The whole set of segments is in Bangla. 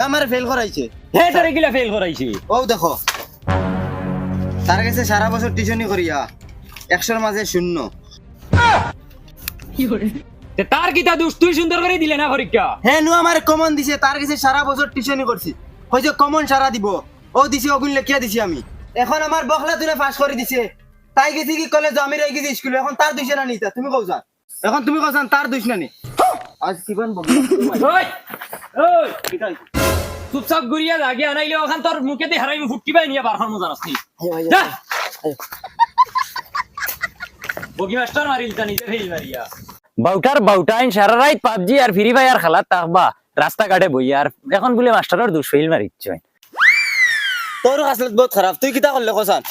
আমারে ফেল করাইছে। হে তোরে কিলা ফেল করাইছি? ও দেখো তার কাছে সারা বছর টিউশনি করিয়া 100 মাঝে 0। তে তার কিতা দোষ? তুই সুন্দর করে দিলে না পরীক্ষা। হ্যাঁ নু আমার কমন দিছে, তার কাছে সারা বছর টিউশনি করছি, হয়তো কমন সারা দিব। ও দিছে ওগুন লেখিয়া দিছি আমি। এখন আমার বখলা তুলে পাস করে দিছে, তাই গেছি কি কলেজ, আমি রই গেছি স্কুলে। এখন তার দুইছে না নিতা তুমি কওছা, এখন তুমি কওছান তার দুইছ না নি। আজ কিবান বগি ওই ওই চুপচাপ গুড়িয়া লাগে আনাইলে ওখান তোর মুখে দিয়ে হারাই ফুটকি পাই নিয়ে বার হরমো জানাস নি। যা বগি মাস্টার মারিল তা নিজে ফেল মারিয়া বাউটাইন সারা রাত পাবজি আর ফ্রি ফায়ার খেলা তাকবা রাস্তা কাটে বই আর এখন বলে মাস্টারের দোষ ফেল মারিচ্ছ। তোর আসলে বহুত খারাপ। তুই কিতা করলে কওছান?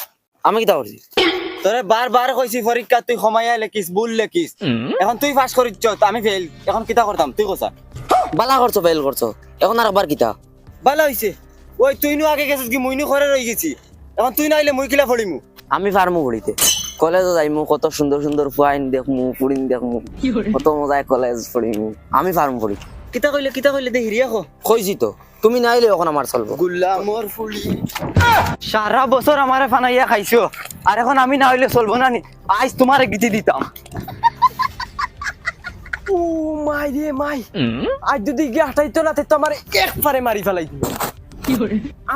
আমি কিতা করছি? তোরে বারবার কইছি পরীক্ষা তুই সময় লেখিস, ভুল লেখিস। এখন তুই পাস করিচ্ছ, আমি ফেল। এখন কিতা করতাম তুই কওছা? বালা করছো ফেল করছো, এখন আর একবার কিতা? ভালো হইছে। ওই তুই নু আগে গেছিস কি, মুই নু ঘরে রই গেছি। এখন তুই না আইলে মুই কিলা ফড়িমু? আমি পারমু পড়িতে, কলেজে যাইমু, কত সুন্দর সুন্দর ফুয়াইন দেখমু, পুরিন দেখমু, কত মজায় কলেজ পড়িমু। আমি পারমু পড়ি। কিতা কইলে দে হিরিয়া কো। কইছি তো, তুমি না আইলে এখন আমার চলবো। গুলামর ফুলি সারা বছর আমারে ফানাইয়া খাইছো, আর এখন আমি না হইলে চলবো না নি? আজ তোমারে গিতি দিতাম। ও মাই রে মাই, আজ যদি গিয়ে হাঁটাইতো না তো আমার একবারে মারি ফেলাই দিল।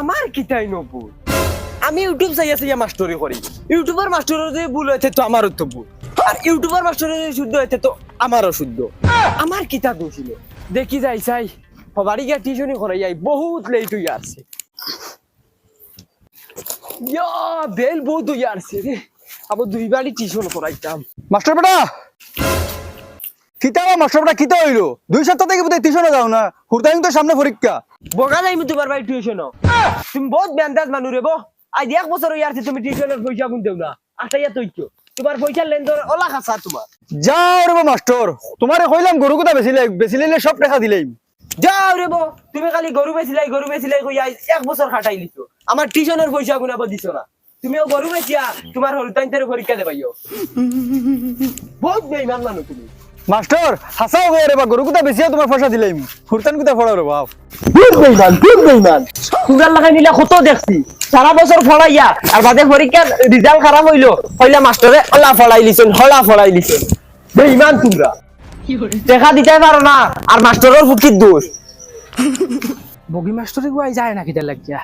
আমার কিতাই নবু, আমি ইউটিউব চাইয়া চাইয়া মাস্টারি করি। ইউটিউবার মাস্টারের যে ভুল হইতে তো আমারও তো ভুল, আর ইউটিউবার মাস্টারের যে শুদ্ধ হইতে তো আমারও শুদ্ধ। আমার কিতা দোষ ছিল? দেখি যাই চাই বাড়ি গিয়া টিউশনি করাই যাই, বহুত লেট হইয়া আসছে। ইয়া বেল বহুত হইয়া আসছে রে, আবার দুইবারই টিউশন করাইতাম। মাস্টার বেটা কিতা মাস্টার বেটা কিতা হইলো? 2 সপ্তাহ থেকে বোধহয় টিউশনে যাও না, হুরদাইন তো সামনে পরীক্ষা। বগা যাইমু তোমার বাড়ি টিউশন। তুমি বহুত বেন্দাজ মানুষ রে। আজ 1 বছর হইয়া আসছে তুমি টিউশনের পয়সা গুন দেও না। আটাইয়া তৈছো তোমার পয়সার লেনদেন ওলা খাসা তোমার। যাও রে মাস্টার, তোমারে কইলাম গরু কথা বেশি লাইলে সব টাকা দিলেই। যাও রে তুমি খালি গরু বেচিলাই কইয়া 1 বছর খাটাই লিছো, আমার টিউশনের পয়সা গুনাবো দিছো না। তুমিও গরু বেচিয়া তোমার হরতাইনতের পরীক্ষা দেবাইও। বহুত বেঈমান মানুষ তুমি। মাস্টার হাসাও গে রে বা গরু কথা বেশি তোমার পয়সা দিলেই, হুরতান কথা ফড়াও রে বাপ। বহুত বেঈমান সুগার লাগাই নিলা কত দেখছি, সারা বছর ফড়াইয়া আর বাদে পরীক্ষার রেজাল্ট খারাপ হইলো, কইলা মাস্টারে ওলা ফড়াই লিছেন, হলা ফড়াই লিছেন। বেঈমান তোমরা, টাকা দিতে পারো না আর মাস্টারের ফুকির দোষ। বগি মাস্টারে গুয়াই যায় না কিতা লাগিয়া,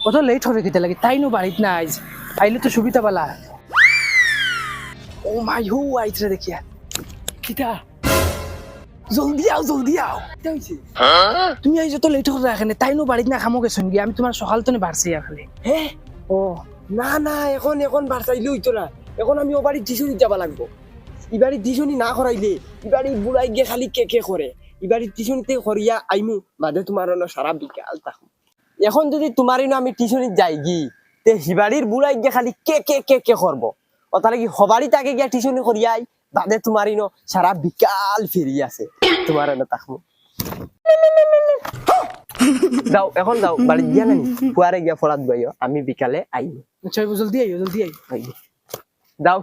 কত লেট হবে কিতা লাগি, তাই নো বাড়িত না আইজ, আইলে তো সুবিধা পালা। ও মাই হু আইতরে দেখিয়া কিতা, জলদি আও কিতা হইছে? তুমি আইজ তো লেট করে রাখেনে, তাই নো বাড়িত না খামো গেছুন গিয়া, আমি তোমার সকাল তো বাড়ছি আর খালি। হে ও না এখন বাড়াইলে হইতো না। এখন আমি ও বাড়ির টিউশনি যাবা লাগবো। ইবাড়ি টিউশনি না করাইলে ইবাড়ি বুড়াই গিয়ে খালি কে করে। ইবাড়ি টিউশনিতে করিয়া আইমু বাদে তোমার সারা বিকাল থাকবো। এখন যদি তোমারই না আমি টিউশনি যাই গি, তে হিবাড়ির বুড়াই গিয়ে খালি কে করবো। ও তাহলে কি হবাড়ি তাকে গিয়া টিউশনি করিয়াই বাদে তোমারই ন সারা বিকাল ফিরি আছে তোমার না থাকবো। যাও এখন যাও বাড়ি গিয়া নানি ফুয়ারে গিয়া ফরাত বাইও, আমি বিকালে আইবো। আচ্ছা জলদি আই। যাও।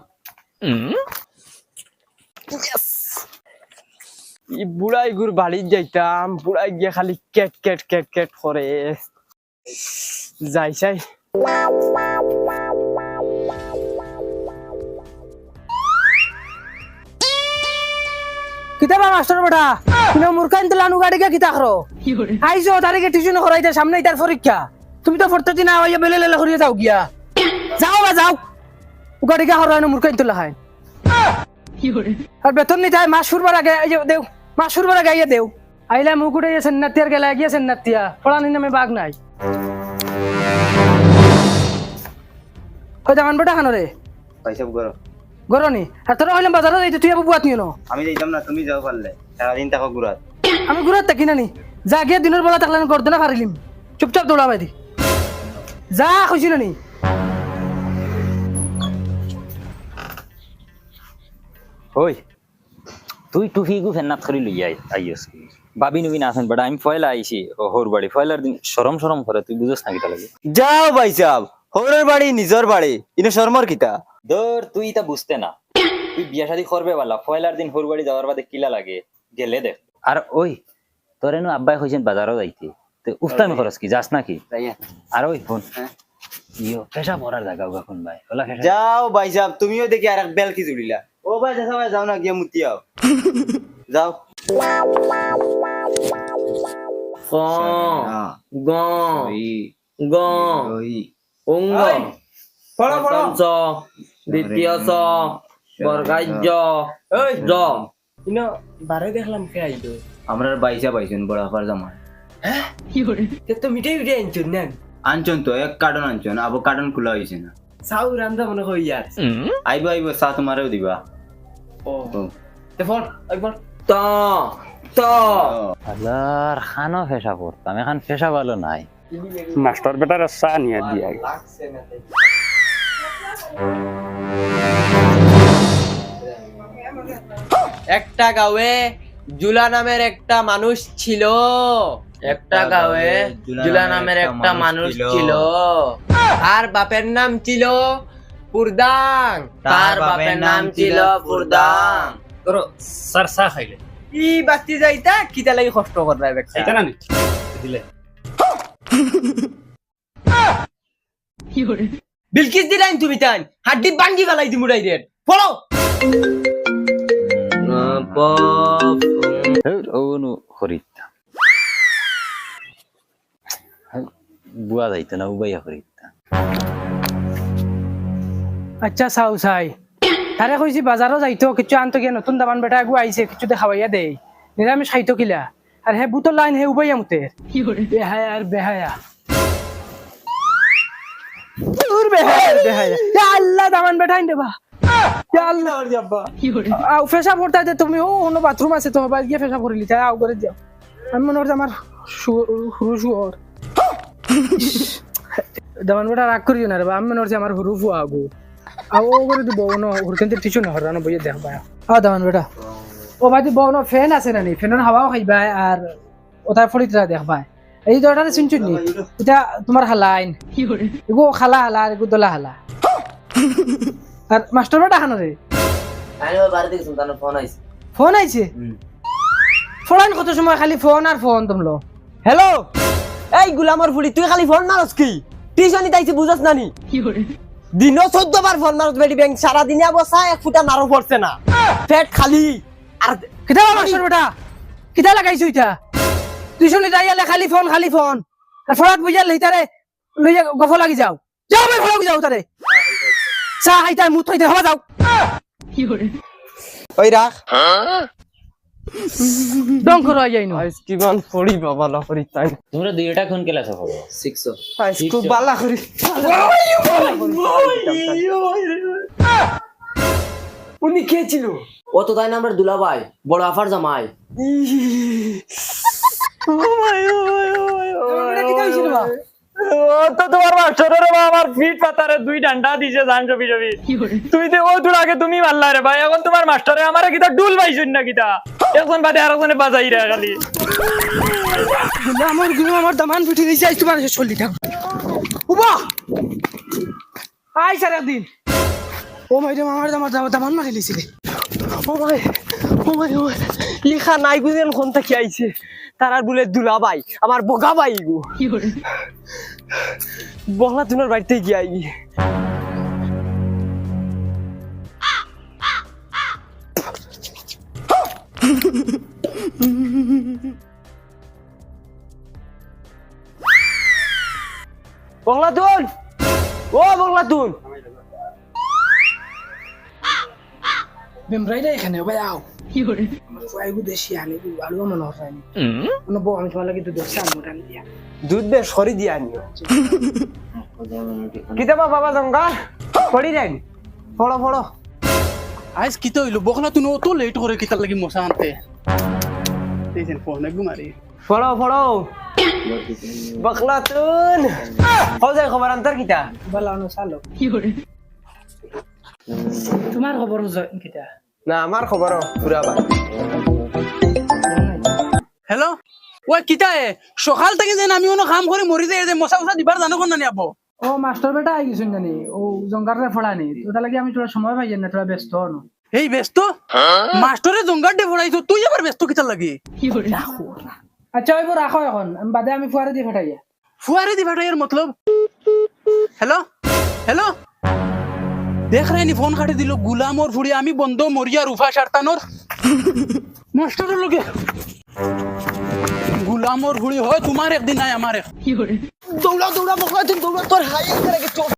বুড়াই গুর বাড়ি যাইতাম, বুড়াই গিয়া খালি কেট করে যাই চাই। কিতা বা মাস্টার বেটা, তুমি মুরকাইন তো লানু গাড়ি কে কিতা করো? আইছো তারিখে টিউশন করাইতে, সামনে তার পরীক্ষা, তুমি তো পড়তে না হইয়া বেলে লেলে করিয়া যাও গিয়া। যাও গাড়ি কে হরাই না মুরকাইন তো লাহাই। আর বেতন নিতে হয় মাস ফুরবার আগে, এই যে দেও মাস ফুরবার আগে আইয়া দেও। আইলে মুখ উঠে গেছেন নাতিয়ার গেলে গিয়েছেন নাতিয়া, পড়ানি নামে বাঘ নাই। ওই দামান বেটা খানো রে পয়সা করো গরনি, আর তোরা হইলাম বাজারে যাইতে, তুই আবার বুয়াত নিও না। আমি যাইতাম না, তুমি যাও পারলে সারাদিন থাকো গুড়াত। আমি ঘুরাত থাকি নানি, যা গিয়ে দিনের বেলা থাকলে আমি গর্দনা ফারিলিম, চুপচাপ দৌড়া বাইদি যা খুশি নানি। ওই তুই টুফি গু ফেন্নাত করি লইয়া আইস বাবি নবী না আছেন বেটা, আমি ফয়লা আইছি হোর বাড়ি, ফয়লার দিন সরম করে তুই বুঝস না কিতা লাগে। যাও ভাই সাহেব, হোরের বাড়ি নিজর বাড়ি, ইনো শর্মর কিতা দর তুই তা বুঝতে না, তুই বিয়া শাদী করবে বালা, ফয়লার দিন হোর বাড়ি যাওয়ার বাদে কিলা লাগে গেলে দেখ। আর ওই তোর এনু আব্বাই কইছেন বাজারও যাইতে, তে উস্তামি খরচ কি যাস নাকি তাই আর ওই ফোন ইয়ো পেশা পড়ার জায়গা এখন ভাই ওলা পেশা যাও ভাই সাহেব তুমিও দেখি আর এক বেল কি জুড়িলা ও ভাই দেখা ভাই যাও না গিয়ে মুতি আও যাও ক গ গ অঙ্গ পড়ো পড়ো চ দ্বিতীয় চ বর্গাজ্য জ ইনো বারে দেখলাম কে আইলো আমরা বাইসা পাইছেন বড় আফার জামা তে তো মিটাই মিটাই আনছুন না আনছন তো এক কার্টন আনছন আবার কার্টন খোলা হয়েছে না চাউ রান্দা মনে কই ইয়ার আইব আইব চা তোমারও দিবা ও ও তে ফোন একবার ত ত আল্লাহর খানো পেশা পড়তাম এখন পেশা ভালো নাই মাস্টার বেটার চা নিয়ে দিয়া লাগছে না তাই। একটা গাঁয়ে জুলা নামের একটা মানুষ ছিল একটা গাঁয়ে জুলা নামের একটা মানুষ ছিল তার বাপের নাম ছিল পুরদাং তার বাপের নাম ছিল পুরদাং তোর স্যার চা খাইলে ই বাতি যাইতা কিতা লাগি কষ্ট করবা বেটা এটা না নি দিলে বিলকিস দিলাইন তুমি তাই হাড্ডি বাঙ্গি ফেলাই দিমু ডাইরেক্ট ফলো ওনু খরিদতাম বুয়া যাইতো না উবাইয়া খরিদতাম আচ্ছা চাও চাই তারে কইছি বাজারও যাইতো কিছু আনতো গিয়ে নতুন দামান বেটা আগু আইছে কিছু দেখাবাইয়া দেই নিরামিষ খাইতো কিলা আর হে বুতর লাইন হে উবাইয়া মুতে বেহায়া আর বেহায়া দূর বেহায়া আর বেহায়া ইয়া আল্লাহ দামান বেটা আইন দেবা ইয়া আল্লাহ আও ফেসা পড়তা দে তুমি ও অন্য বাথরুম আছে তো বাড়ি গিয়ে ফেসা পড়লি তাই আও করে যাও আমি মনে হচ্ছে আমার হুরু শুয়োর দামান বেটা রাগ করিও না রে বা আমি মনে হচ্ছে আমার হুরু ফুয়া আগু আও ও করে দিব নো হুরকেন্তে টিচু না হরানো বইয়ে দেখবা আও দামান বেটা ও বাদি বউনো ফ্যান আছে না নি ফ্যানের হাওয়াও খাইবা আর ওটার ফলিতরা দেখবা এই দরটারে শুনছুন নি এটা তোমার হালাইন এগো খালা হালা আর এগো দলা হালা আর মাস্টার বেটা খানো রে আমি বাড়ি থেকে শুনতাম ফোন আইছে ফোন আইছে ফোন কত সময় খালি ফোন আর ফোন তোমলো হ্যালো এই গুলামর ফুলি তুই খালি ফোন মারস কি টিউশনি তাইছি বুঝাস নানি দিনও 14 বার ফোন মারস বেটি ব্যাংক সারা দিনে বসা এক ফুটা নারো পড়ছে না পেট খালি আর কিতা মাস্টার বেটা কিতা লাগাইছো ইটা টিউশনি যাইয়ালে খালি ফোন আর ফোনাত বুঝাল লইতারে লইয়া গফ লাগি যাও যাও ভাই ফোন যাও তারে চা হাইতা মুত হইতে হবা যাও ওই রাখ ডং করো যাইনো আইস কিমান পড়ি বাবা লা করি তাই তোমরা দুইটা কোন ক্লাসে পড়ো 6 আইস খুব বালা করি উনি কে ছিল ও তো তাই নাম্বার দুলাভাই বড় আফার জামাই কিতা হইছিল বা তো তোমার মাস্টারের আমার ফিট পাতারে দুই ডান্ডা দিছে জান জবি জবি তুমি তো ও দূর আগে তুমি মারলা রে ভাই এখন তোমার মাস্টারে আমারে কিতা ডুল পাইছুন না কিতা এখন বাদে আর একজনে বাজাই রে খালি আমার দামান পিঠে দিয়েছে আজ তোমার চলি থাক উবা আই স্যার একদিন ও মাইডাম আমার দামান মারি লিছিলে ও ভাই লিখা নাই বুঝেন কোন থেকে আইছে তারার বলে দুলা ভাই আমার বগা ভাই গো বগলা তুনার বাড়িতে গিয়ে আই বগলা তুন ও বগলা তুন বেমরাইলে এখানে ভাই আও ফুয়াইগু দেশি আনি আলু মনে হয়নি কোনো বউ আমি তোমার লাগে দুধ চাল মোটান দিয়া দুধ বেশ সরি দিয়ে আনিও কিতাবা বাবা জঙ্গা পড়ি যাই পড়ো পড়ো আইস কি তো হইলো বকলা তুই তো লেট করে কিতার লাগি মশা আনতে এইছেন ফোন একদম মারি পড়ো পড়ো বকলা তুন হও যায় খবর আন্তর কিতা বালানো চালো তোমার খবর কিতা না আমার খবর পুরা বা হ্যালো ওই কিতা এ সকাল থেকে যেন আমি কোনো কাম করে মরি যাই যে মশা মশা দিবার জানো কোন জানি আবো ও মাস্টার বেটা আই গেছেন জানি ও জঙ্গারে ফড়ানি ওটা লাগি আমি তোরা সময় পাই না তোরা ব্যস্ত হনো এই ব্যস্ত মাস্টারে জঙ্গার ডে পড়াইছো তুই আবার ব্যস্ত কিতার লাগি আচ্ছা ওইব রাখো এখন আমি বাদে আমি ফুয়ারে দিয়ে ফেটাইয়া ফুয়ারে দি ভাটাইয়ের মতলব হ্যালো হ্যালো দেখ রাইনি ফোন কাটি দিল গুলামর ফুড়ি আমি বন্ধ মরিয়া রুফা সারতানোর মাস্টারের লগে গুলামর ফুড়ি হয় তোমার একদিন নাই আমার এক দৌড়া দৌড়া বকলা তুই দৌড়া তোর হাই করে চোখ